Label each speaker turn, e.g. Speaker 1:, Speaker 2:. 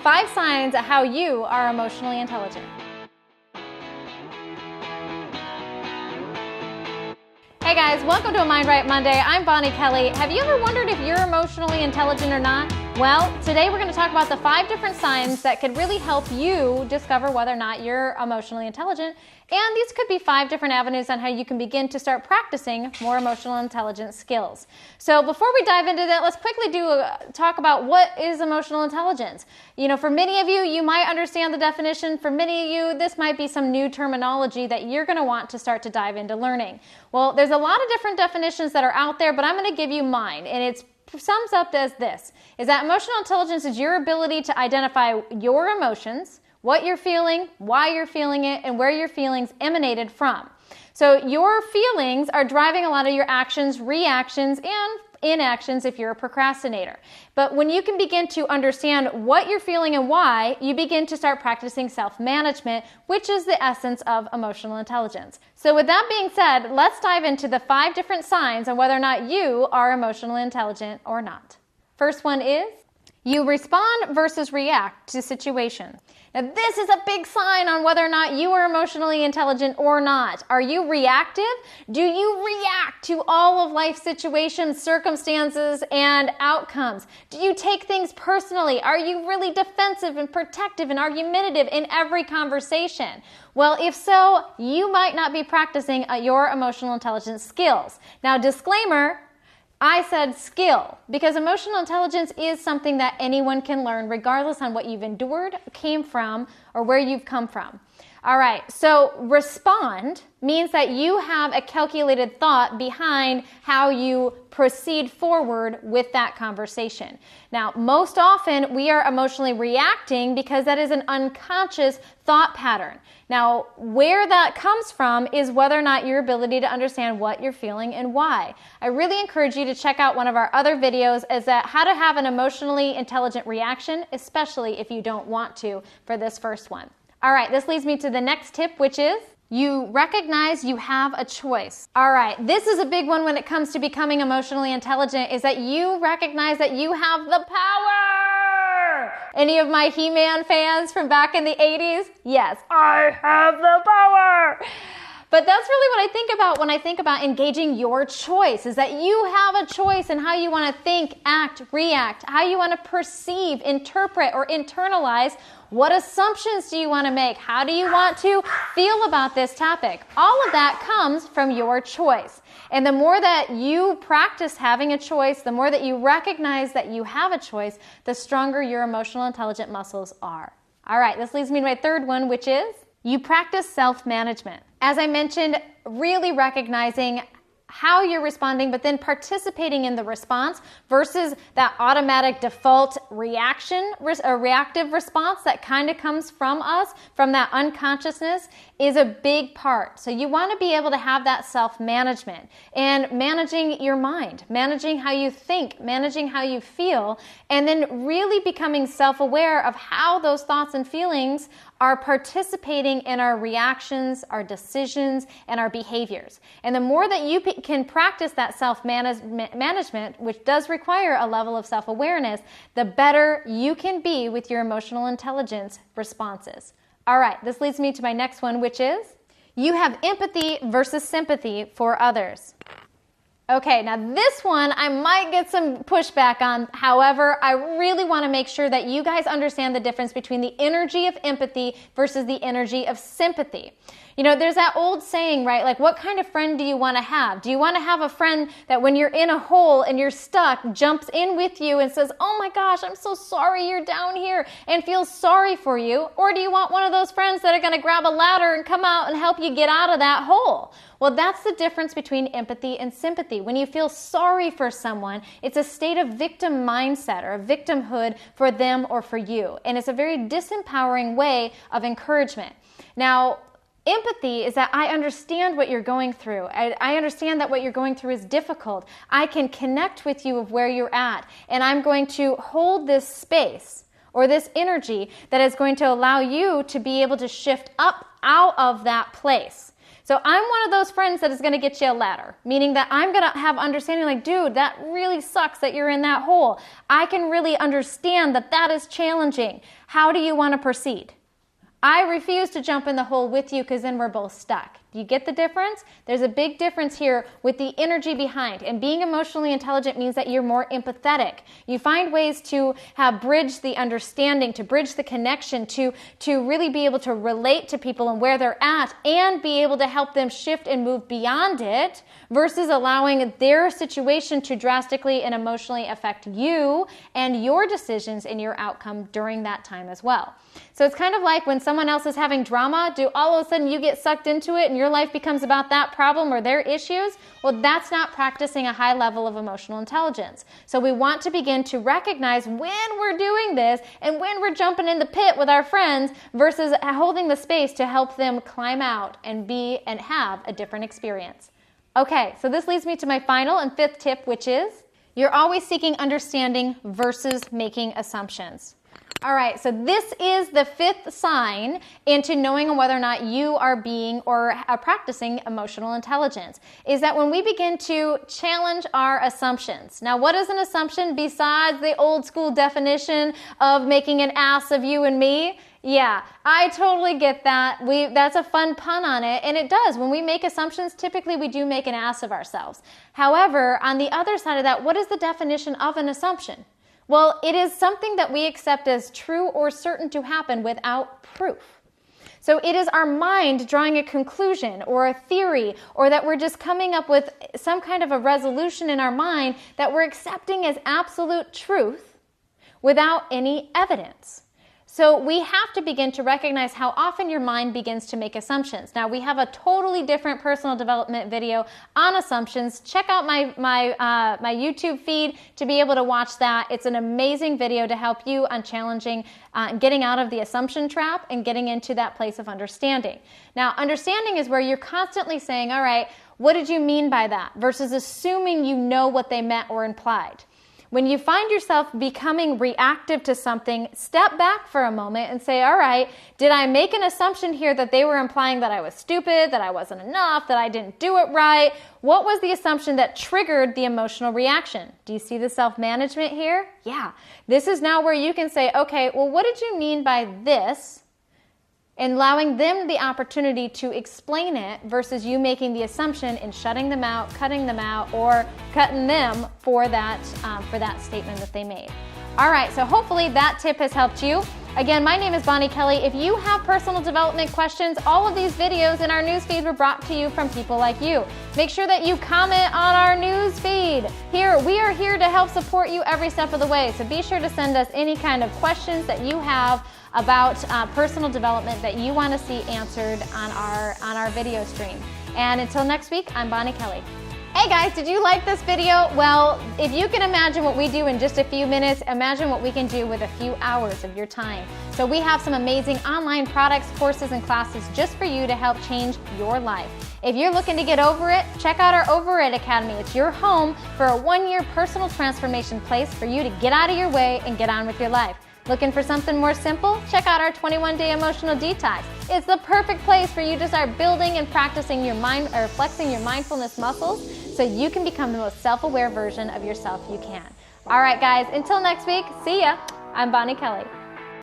Speaker 1: 5 signs of how you are emotionally intelligent. Hey guys, welcome to A Mind Right Monday. I'm Bonnie Kelly. Have you ever wondered if you're emotionally intelligent or not? Well, today we're going to talk about the 5 different signs that could really help you discover whether or not you're emotionally intelligent. And these could be 5 different avenues on how you can begin to start practicing more emotional intelligence skills. So before we dive into that, let's quickly talk about what is emotional intelligence. You know, for many of you, you might understand the definition. For many of you, this might be some new terminology that you're going to want to start to dive into learning. Well, there's a lot of different definitions that are out there, but I'm going to give you mine, and it sums up as this, is that emotional intelligence is your ability to identify your emotions, what you're feeling, why you're feeling it, and where your feelings emanated from. So your feelings are driving a lot of your actions, reactions, and inactions if you're a procrastinator. But when you can begin to understand what you're feeling and why, you begin to start practicing self-management, which is the essence of emotional intelligence. So with that being said, let's dive into the 5 different signs on whether or not you are emotionally intelligent or not. First one is you respond versus react to situations. Now, this is a big sign on whether or not you are emotionally intelligent or not. Are you reactive? Do you react to all of life's situations, circumstances, and outcomes? Do you take things personally? Are you really defensive and protective and argumentative in every conversation? Well, if so, you might not be practicing your emotional intelligence skills. Now, disclaimer, I said skill, because emotional intelligence is something that anyone can learn regardless on what you've endured, came from, or where you've come from. All right, so respond means that you have a calculated thought behind how you proceed forward with that conversation. Now, most often we are emotionally reacting because that is an unconscious thought pattern. Now, where that comes from is whether or not your ability to understand what you're feeling and why. I really encourage you to check out one of our other videos as that how to have an emotionally intelligent reaction, especially if you don't want to for this first one. All right, this leads me to the next tip, which is you recognize you have a choice. All right, this is a big one when it comes to becoming emotionally intelligent, is that you recognize that you have the power. Any of my He-Man fans from back in the 80s? Yes, I have the power. But that's really what I think about when I think about engaging your choice, is that you have a choice in how you want to think, act, react, how you want to perceive, interpret, or internalize. What assumptions do you want to make? How do you want to feel about this topic? All of that comes from your choice. And the more that you practice having a choice, the more that you recognize that you have a choice, the stronger your emotional intelligent muscles are. All right, this leads me to my third one, which is you practice self-management. As I mentioned, really recognizing how you're responding, but then participating in the response versus that automatic default reaction or reactive response that kind of comes from us, from that unconsciousness, is a big part. So you want to be able to have that self-management and managing your mind, managing how you think, managing how you feel, and then really becoming self-aware of how those thoughts and feelings are participating in our reactions, our decisions, and our behaviors. And the more that you can practice that self-management, which does require a level of self-awareness, the better you can be with your emotional intelligence responses. All right, this leads me to my next one, which is you have empathy versus sympathy for others. Okay, now this one I might get some pushback on. However, I really want to make sure that you guys understand the difference between the energy of empathy versus the energy of sympathy. You know, there's that old saying, right? Like, what kind of friend do you want to have? Do you want to have a friend that when you're in a hole and you're stuck, jumps in with you and says, oh my gosh, I'm so sorry you're down here, and feels sorry for you? Or do you want one of those friends that are going to grab a ladder and come out and help you get out of that hole? Well, that's the difference between empathy and sympathy. When you feel sorry for someone, it's a state of victim mindset or a victimhood for them or for you. And it's a very disempowering way of encouragement. Now, empathy is that I understand what you're going through. I understand that what you're going through is difficult. I can connect with you of where you're at, and I'm going to hold this space or this energy that is going to allow you to be able to shift up out of that place. So I'm one of those friends that is going to get you a ladder, meaning that I'm going to have understanding like, dude, that really sucks that you're in that hole. I can really understand that that is challenging. How do you want to proceed? I refuse to jump in the hole with you because then we're both stuck. Do you get the difference? There's a big difference here with the energy behind. And being emotionally intelligent means that you're more empathetic. You find ways to have bridge the understanding, to bridge the connection, to really be able to relate to people and where they're at and be able to help them shift and move beyond it versus allowing their situation to drastically and emotionally affect you and your decisions and your outcome during that time as well. So it's kind of like when someone else is having drama, do all of a sudden you get sucked into it and your life becomes about that problem or their issues? Well, that's not practicing a high level of emotional intelligence. So we want to begin to recognize when we're doing this and when we're jumping in the pit with our friends versus holding the space to help them climb out and be and have a different experience. Okay, so this leads me to my final and fifth tip, which is you're always seeking understanding versus making assumptions. All right, so this is the fifth sign into knowing whether or not you are being or are practicing emotional intelligence, is that when we begin to challenge our assumptions. Now, what is an assumption besides the old school definition of making an ass of you and me? Yeah, I totally get that. That's a fun pun on it, and it does. When we make assumptions, typically we do make an ass of ourselves. However, on the other side of that, what is the definition of an assumption? Well, it is something that we accept as true or certain to happen without proof. So it is our mind drawing a conclusion or a theory, or that we're just coming up with some kind of a resolution in our mind that we're accepting as absolute truth without any evidence. So we have to begin to recognize how often your mind begins to make assumptions. Now, we have a totally different personal development video on assumptions. Check out my YouTube feed to be able to watch that. It's an amazing video to help you on challenging, getting out of the assumption trap and getting into that place of understanding. Now, understanding is where you're constantly saying, all right, what did you mean by that? Versus assuming you know what they meant or implied. When you find yourself becoming reactive to something, step back for a moment and say, all right, did I make an assumption here that they were implying that I was stupid, that I wasn't enough, that I didn't do it right? What was the assumption that triggered the emotional reaction? Do you see the self-management here? Yeah. This is now where you can say, okay, well, what did you mean by this? And allowing them the opportunity to explain it versus you making the assumption and shutting them out, cutting them out, or cutting them for that statement that they made. All right, so hopefully that tip has helped you. Again, my name is Bonnie Kelly. If you have personal development questions, all of these videos in our newsfeed were brought to you from people like you. Make sure that you comment on our newsfeed. We are here to help support you every step of the way, so be sure to send us any kind of questions that you have about personal development that you want to see answered on our video stream. And until next week, I'm Bonnie Kelly. Hey guys, did you like this video? Well, if you can imagine what we do in just a few minutes, imagine what we can do with a few hours of your time. So we have some amazing online products, courses, and classes just for you to help change your life. If you're looking to get over it, check out our Over It Academy. It's your home for a one-year personal transformation place for you to get out of your way and get on with your life. Looking for something more simple? Check out our 21-day emotional detox. It's the perfect place for you to start building and practicing your mind or flexing your mindfulness muscles so you can become the most self-aware version of yourself you can. All right, guys, until next week, see ya. I'm Bonnie Kelly.